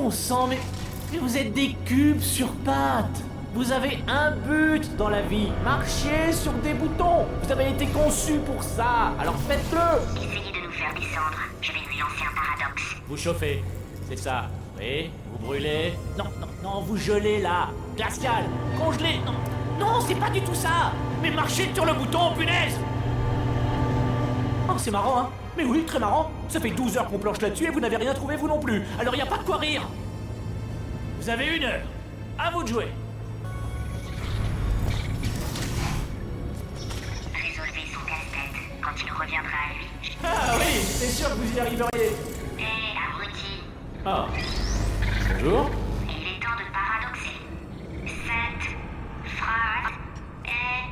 Bon sang, mais vous êtes des cubes sur pattes. Vous avez un but dans la vie, marcher sur des boutons. Vous avez été conçus pour ça, alors faites-le. Essayez de nous faire descendre. Je vais lui lancer un paradoxe. Vous chauffez, c'est ça. Oui, vous brûlez. Non, non, non, vous gelez là. Glacial, congelé. Non, non, c'est pas du tout ça. Mais marchez sur le bouton, punaise. Oh, c'est marrant, hein. Mais oui, très marrant. Ça fait 12 heures qu'on planche là-dessus et vous n'avez rien trouvé, vous non plus. Alors y a pas de quoi rire. Vous avez 1 heure. À vous de jouer. Résolvez son casse-tête. Quand il reviendra à lui. Ah oui, j'étais sûr que vous y arriveriez. Hé, abruti. Ah. Bonjour. Et il est temps de paradoxer. Cette phrase est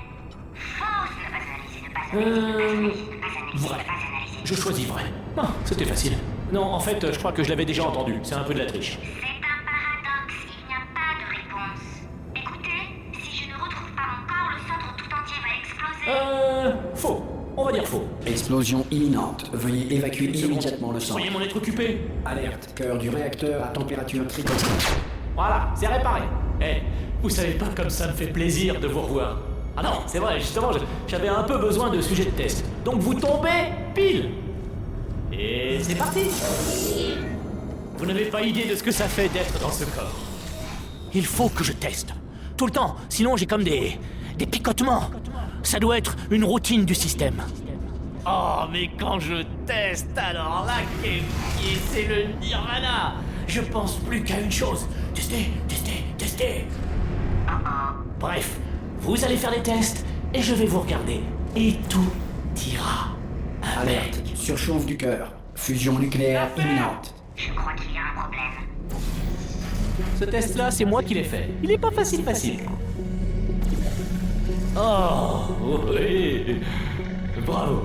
fausse. Ne pas analyser, ne pas analyser, ne pas analyser, ne pas analyser, Vrai. ne pas analyser. Je choisis vrai. Ah, c'était facile. Non, en fait, je crois que je l'avais déjà entendu. C'est un peu de la triche. C'est un paradoxe. Il n'y a pas de réponse. Écoutez, si je ne retrouve pas mon corps, le centre tout entier va exploser. Faux. On va dire faux. Explosion imminente. Veuillez évacuer Une seconde. immédiatement le Vous centre. pourriez m'en être occupé. Alerte. Cœur du réacteur à température critique. Voilà, c'est réparé. Eh, vous savez pas comme ça me fait plaisir de vous revoir. Ah non, c'est vrai, justement, j'avais un peu besoin de sujets de test. Donc vous tombez pile. Et c'est parti. Vous n'avez pas idée de ce que ça fait d'être dans ce corps. Il faut que je teste. Tout le temps, sinon j'ai comme des picotements. Ça doit être une routine du système. Oh, mais quand je teste, alors là, c'est le nirvana. Je pense plus qu'à une chose. Tester, tester, tester. Bref, vous allez faire des tests et je vais vous regarder. Et tout ira. Alerte. Surchauffe du cœur. Fusion nucléaire imminente. Je crois qu'il y a un problème. Ce test-là, c'est moi qui l'ai fait. Il est pas facile. Oh, oui. Bravo.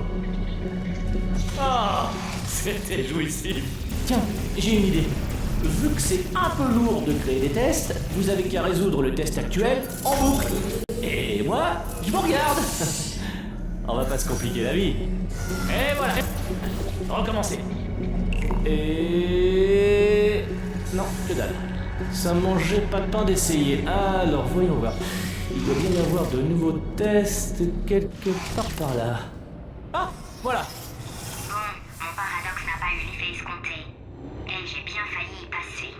Ah, c'était jouissif. Tiens, j'ai une idée. Vu que c'est un peu lourd de créer des tests, vous avez qu'à résoudre le test actuel en boucle. Et moi, je vous regarde. On va pas se compliquer la vie. Et voilà. Recommencez. Et... non, que dalle. Ça mangeait pas de pain d'essayer. Alors, voyons voir. Il doit bien y avoir de nouveaux tests quelque part par là. Ah, voilà. Bon, mon paradoxe n'a pas eu l'effet escompté. Et j'ai bien failli y passer.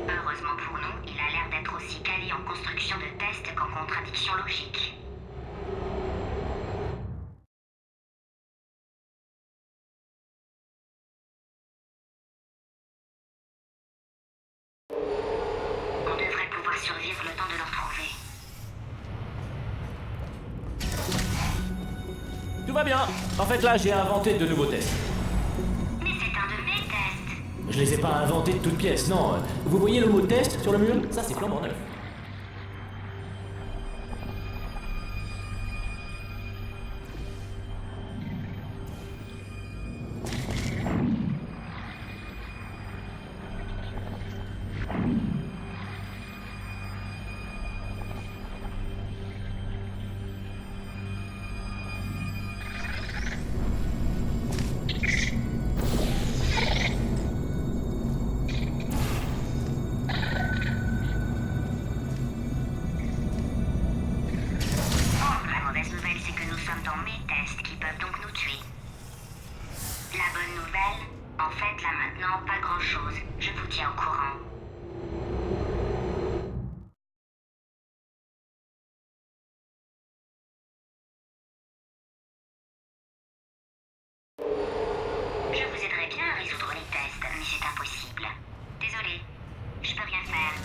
Heureusement pour nous, il a l'air d'être aussi calé en construction de tests qu'en contradiction logique. On devrait pouvoir survivre le temps de le retrouver. Tout va bien. En fait, là, j'ai inventé de nouveaux tests. Mais c'est un de mes tests. Je les ai pas inventés de toutes pièces, non. Vous voyez le mot test sur le mur? Ça, c'est flambant neuf. La mauvaise nouvelle, c'est que nous sommes dans mes tests qui peuvent donc nous tuer. La bonne nouvelle, en fait, là maintenant, pas grand-chose. Je vous tiens au courant. Je vous aiderai bien à résoudre les tests, mais c'est impossible. Désolé, je peux rien faire.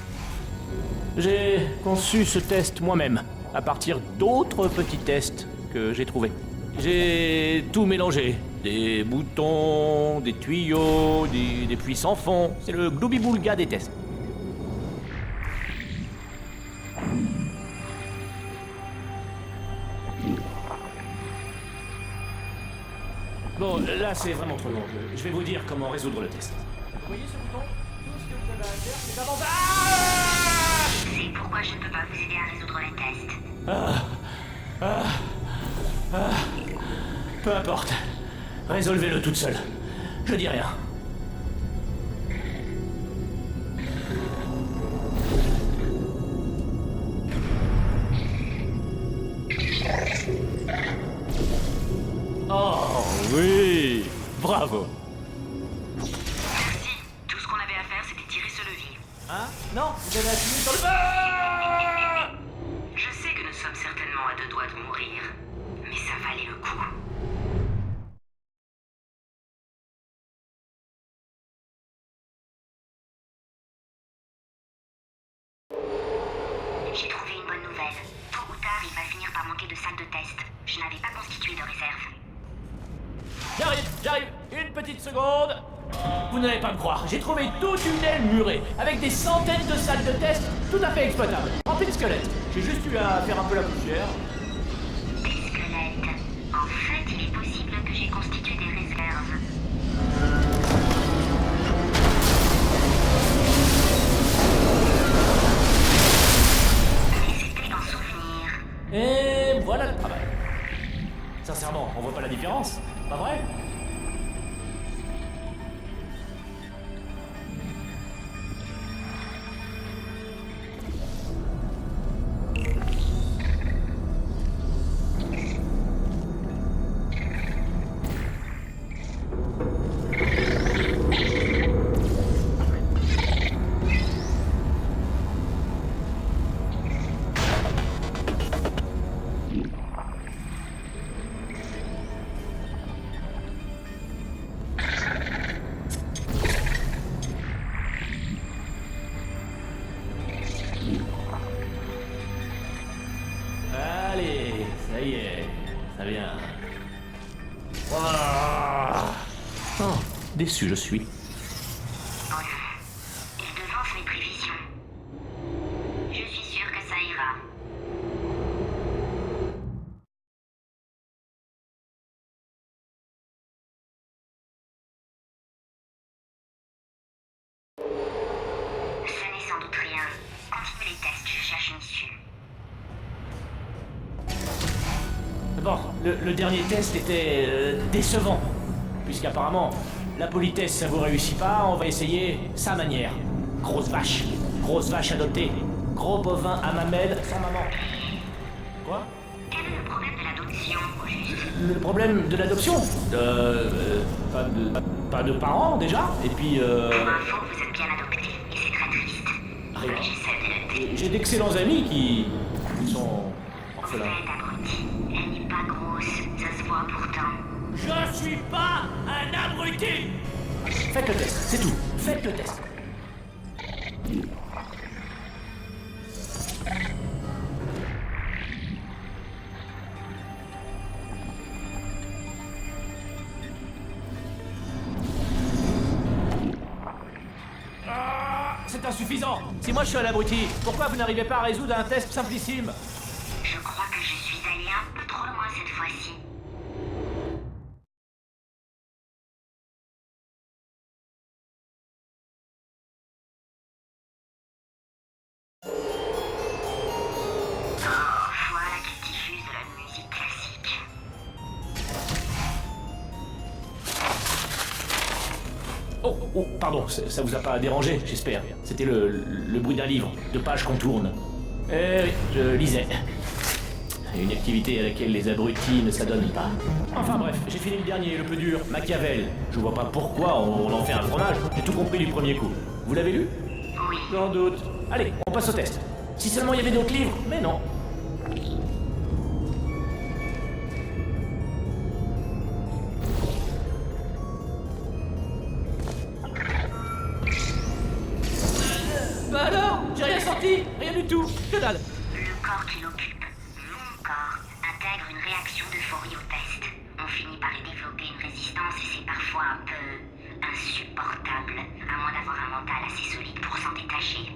J'ai conçu ce test moi-même, à partir d'autres petits tests que j'ai trouvés. J'ai tout mélangé. Des boutons, des tuyaux, des puits sans fond. C'est le gloubi-boulga des tests. Bon, là c'est vraiment trop long. Je vais vous dire comment résoudre le test. Vous voyez ce bouton? Tout ce que vous avez à faire, c'est d'avancer. C'est pourquoi je ne peux pas vous aider à résoudre les tests. Peu importe. Résolvez-le toute seule. Je dis rien. Oh oui, bravo. Merci. Tout ce qu'on avait à faire, c'était tirer ce levier. Hein? Non, vous avez appuyé sur le... Ah! Je sais que nous sommes certainement à 2 doigts de mourir, mais ça valait le coup. J'ai trouvé une bonne nouvelle. Tôt ou tard, il va finir par manquer de salles de test. Je n'avais pas constitué de réserve. J'arrive, une petite seconde. Vous n'allez pas me croire, j'ai trouvé toute une aile murée, avec des centaines de salles de test tout à fait exploitables, remplies de squelettes. J'ai juste eu à faire un peu la poussière. Des squelettes. En fait, il est possible que j'ai constitué des réserves. Mais c'était un souvenir. Et voilà le travail. Sincèrement, on voit pas la différence, pas vrai? Allez, ça y est, ça vient. Ouah. Oh, déçu je suis. Oh non. Il devance mes prévisions. Je suis sûre que ça ira. Ce n'est sans doute rien. Continuez les tests, je cherche une issue. Bon, le dernier test était décevant. Puisqu'apparemment, la politesse ça vous réussit pas, on va essayer sa manière. Grosse vache adoptée, gros bovin à mamelle sans maman. Quoi? Quel est le problème de l'adoption, au juste? Le problème de l'adoption? Pas de parents déjà, et puis Pour info, vous êtes bien adopté, et c'est très triste. Rien. Mais j'essaie de le j'ai d'excellents amis qui sont Vous orphelins. êtes abruti. Elle n'est pas grosse, ça se voit pourtant. Je suis pas un abruti! Faites le test, c'est tout. Faites le test. Ah, c'est insuffisant. Si moi je suis un abruti, pourquoi vous n'arrivez pas à résoudre un test simplissime? Je crois que je suis allé un peu trop loin cette fois-ci. Oh, voilà qui diffuse de la musique classique. Oh, pardon, ça vous a pas dérangé, j'espère. C'était le bruit d'un livre, de pages qu'on tourne. Eh oui, je lisais. Une activité à laquelle les abrutis ne s'adonnent pas. Enfin bref, j'ai fini le dernier, le plus dur, Machiavel. Je vois pas pourquoi on en fait un fromage. J'ai tout compris du premier coup. Vous l'avez lu? Oui. Sans doute. Allez, on passe au test. Si seulement il y avait d'autres livres, mais non. Bah alors, j'ai rien sorti, rien du tout, que dalle. Le corps qu'il occupe, mon corps, intègre une réaction d'euphorie au test. On finit par y développer une résistance et c'est parfois un peu insupportable, à moins d'avoir un mental assez solide pour s'en détacher.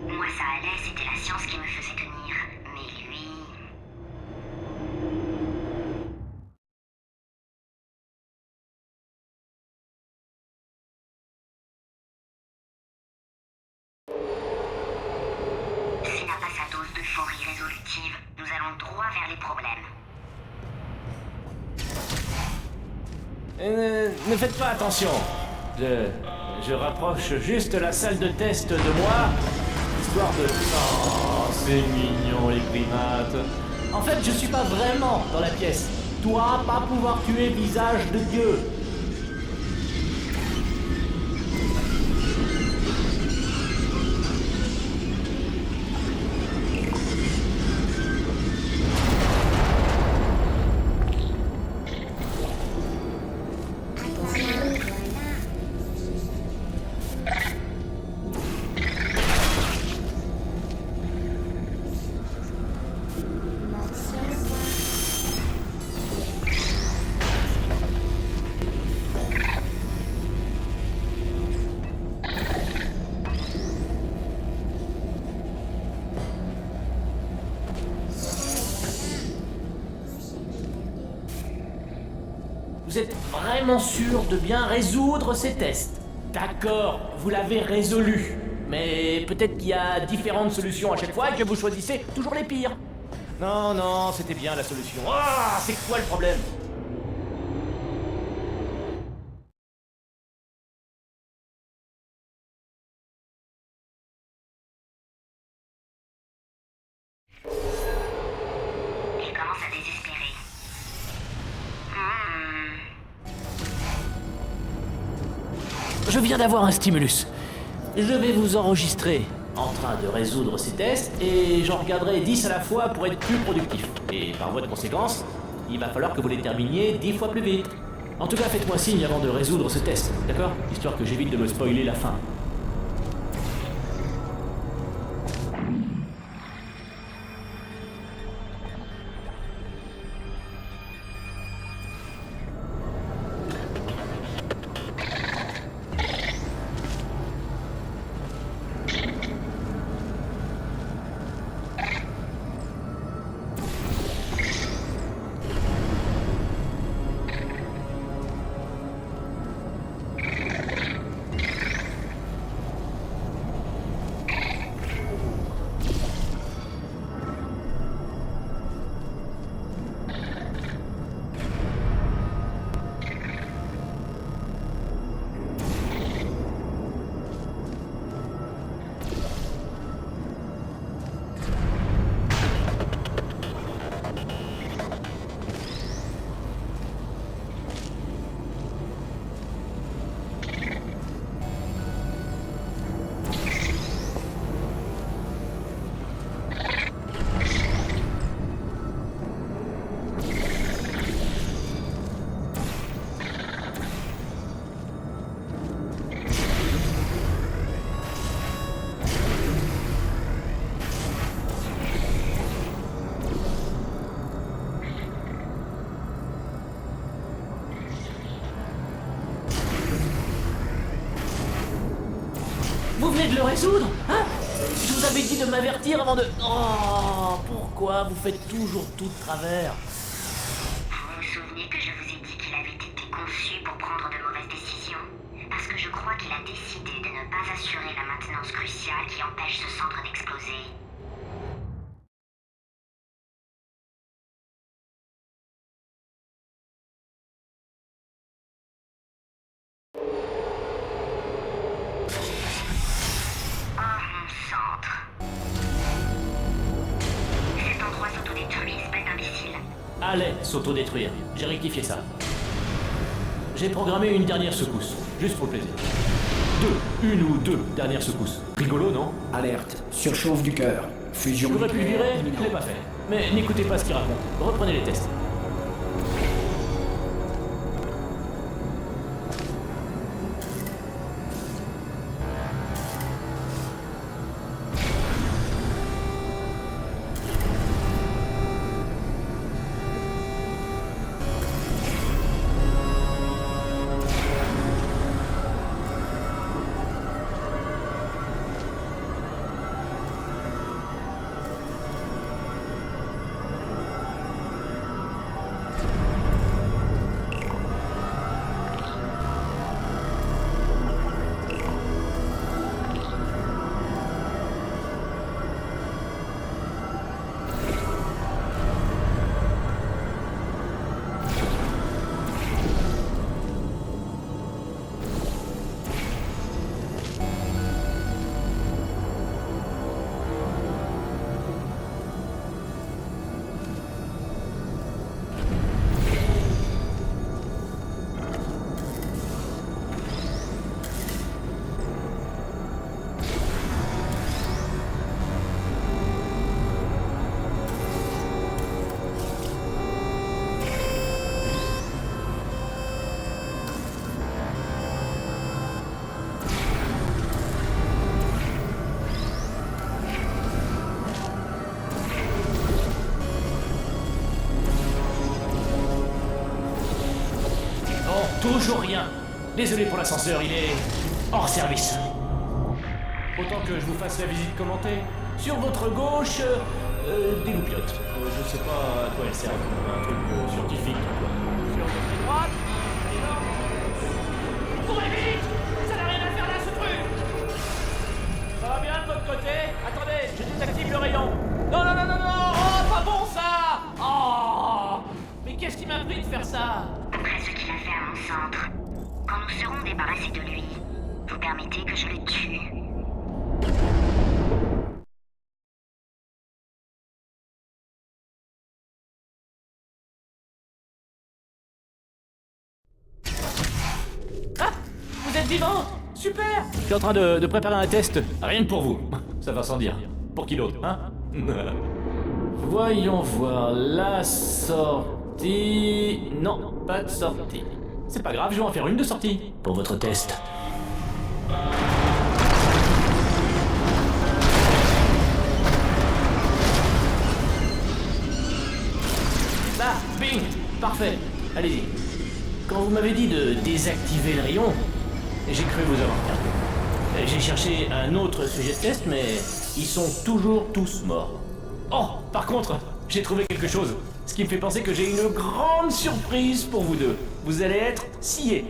Moi ça allait, c'était la science qui me faisait tenir, mais lui... S'il n'a pas sa dose d'euphorie résolutive, nous allons droit vers les problèmes. Ne faites pas attention. Je rapproche juste la salle de test de moi, histoire de... Oh, c'est mignon les primates. En fait, je suis pas vraiment dans la pièce. Toi, pas pouvoir tuer visage de Dieu. Vous êtes vraiment sûr de bien résoudre ces tests? D'accord, vous l'avez résolu. Mais peut-être qu'il y a différentes solutions à chaque fois et que vous choisissez toujours les pires. Non, non, c'était bien la solution. Ah, c'est quoi le problème? Il commence à désespérer. Je viens d'avoir un stimulus. Je vais vous enregistrer en train de résoudre ces tests et j'en regarderai 10 à la fois pour être plus productif. Et par voie de conséquence, il va falloir que vous les terminiez 10 fois plus vite. En tout cas, faites-moi signe avant de résoudre ce test, d'accord? Histoire que j'évite de me spoiler la fin. Vous venez de le résoudre? Hein? Je vous avais dit de m'avertir avant de... Oh, pourquoi vous faites toujours tout de travers? Vous vous souvenez que je vous ai dit qu'il avait été conçu pour prendre de mauvaises décisions? Parce que je crois qu'il a décidé de ne pas assurer la maintenance cruciale qui empêche ce centre d'exploser. Oh, mon centre. Cet endroit s'autodétruit, espèce d'imbécile. Allez, s'autodétruire. J'ai rectifié ça. J'ai programmé une dernière secousse, juste pour le plaisir. Une ou deux dernières secousses. Rigolo, non? Alerte, surchauffe du cœur. Fusion J'aurais pu le nucléaire virer, je imminente. l'ai pas fait. Mais n'écoutez pas ce qu'il raconte. Reprenez les tests. toujours rien. Désolé pour l'ascenseur, il est hors service. Autant que je vous fasse la visite commentée. Sur votre gauche, des loupiottes. Je sais pas à quoi elles servent. Un truc scientifique, quoi. Sur votre droite, courez vite! Ça n'a rien à faire là, ce truc! Ça va bien de votre côté? Attendez, je désactive le rayon. Non, non, non, non, non! Oh, pas bon ça! Oh! Mais qu'est-ce qui m'a pris de faire ça? Après ce qu'il a fait à mon centre, quand nous serons débarrassés de lui, vous permettez que je le tue. Vous êtes vivant? Super! Je suis en train de préparer un test, rien que pour vous. Ça va sans dire. Pour qui d'autre, hein? Voyons voir la sortie... Non, pas de sortie. C'est pas grave, je vais en faire une de sortie. Pour votre test. Là, bing! Parfait. Allez-y. Quand vous m'avez dit de désactiver le rayon, j'ai cru vous avoir perdu. J'ai cherché un autre sujet de test, mais ils sont toujours tous morts. Oh, par contre, j'ai trouvé quelque chose. Ce qui me fait penser que j'ai une grande surprise pour vous deux. Vous allez être sciés.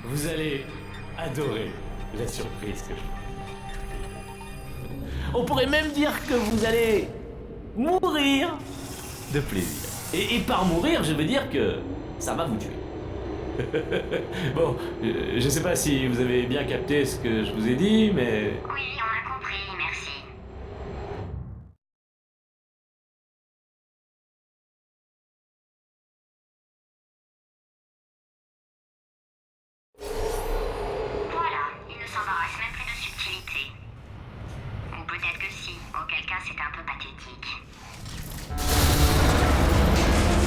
Vous allez adorer la surprise que je fais. On pourrait même dire que vous allez mourir de plaisir. Et par mourir, je veux dire que ça va vous tuer. Bon, je sais pas si vous avez bien capté ce que je vous ai dit, mais... Oui, on a compris, merci. Voilà, il ne s'embarrasse même plus de subtilité. Ou peut-être que si, auquel cas c'est un peu pathétique.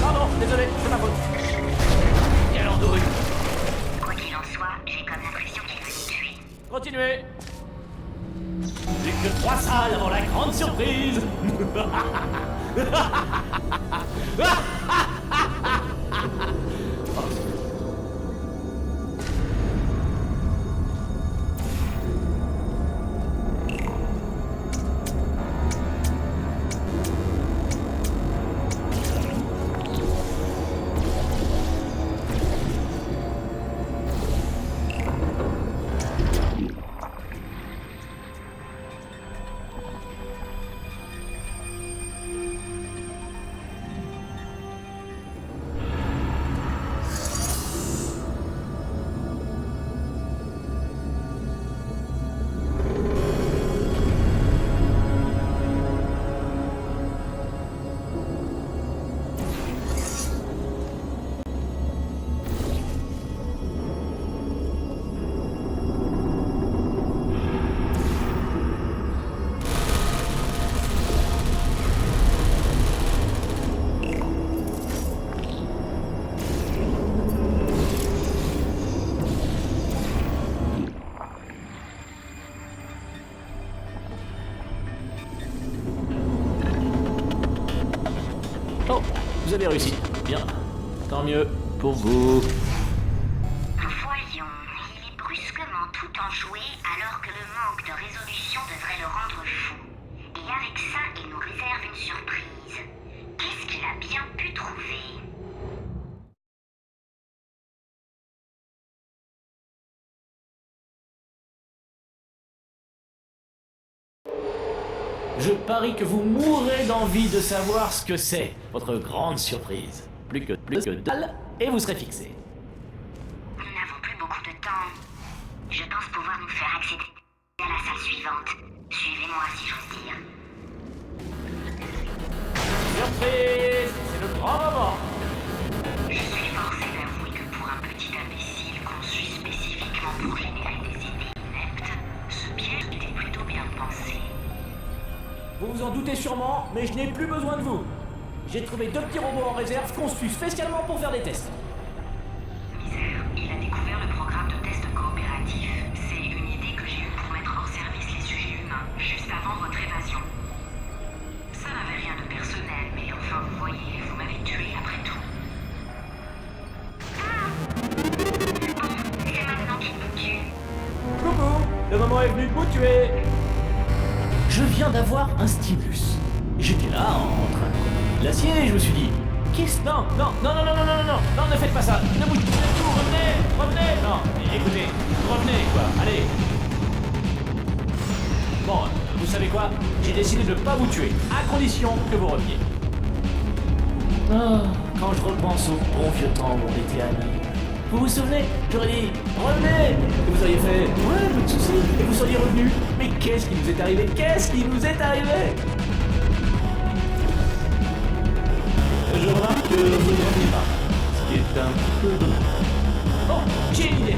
Pardon, désolé, c'est ma faute. Et alors, Doru? Quoi qu'il en soit, j'ai comme l'impression qu'il veut nous tuer. Continuez. J'ai que 3 salles avant la grande surprise. Oh, vous avez réussi. Bien. Tant mieux pour vous. Voyons. en jouer alors que le manque de résolution devrait le rendre fou. Et avec ça, il nous réserve une surprise. Qu'est-ce qu'il a bien pu trouver? Je parie que vous mourrez d'envie de savoir ce que c'est, votre grande surprise. Plus que dalle, et vous serez fixé. Nous n'avons plus beaucoup de temps. Je pense pouvoir nous faire accéder à la salle suivante. Suivez-moi si j'ose dire. Surprise! C'est le grand moment! Je suis forcé d'avouer que pour un petit imbécile conçu spécifiquement pour générer des idées ineptes, ce piège était plutôt bien pensé. Vous vous en doutez sûrement, mais je n'ai plus besoin de vous. J'ai trouvé 2 petits robots en réserve conçus spécialement pour faire des tests. Misère, il a découvert le programme de test coopératif. C'est une idée que j'ai eue pour mettre hors service les sujets humains, juste avant votre évasion. Ça n'avait rien de personnel, mais enfin vous voyez, vous m'avez tué après tout. Ah! Bon, c'est maintenant qu'il me tue. Coucou! Le moment est venu de vous tuer! Je viens d'avoir un stimulus. J'étais là, en train de couper de l'acier, et je me suis dit... Qu'est-ce... Non, ne faites pas ça! Ne bougez pas tout, revenez! Non, écoutez, revenez, quoi, allez! Bon, vous savez quoi? J'ai décidé de ne pas vous tuer, à condition que vous reveniez. Ah, quand je repense au bon vieux temps où on était amis... Vous vous souvenez? J'aurais dit « Revenez !» Et vous auriez fait « Ouais, pas de soucis !» Et vous seriez revenus. Mais qu'est-ce qui nous est arrivé? Je remarque que vous ne revenez pas. Ce qui est un peu dommage. Bon, j'ai une idée.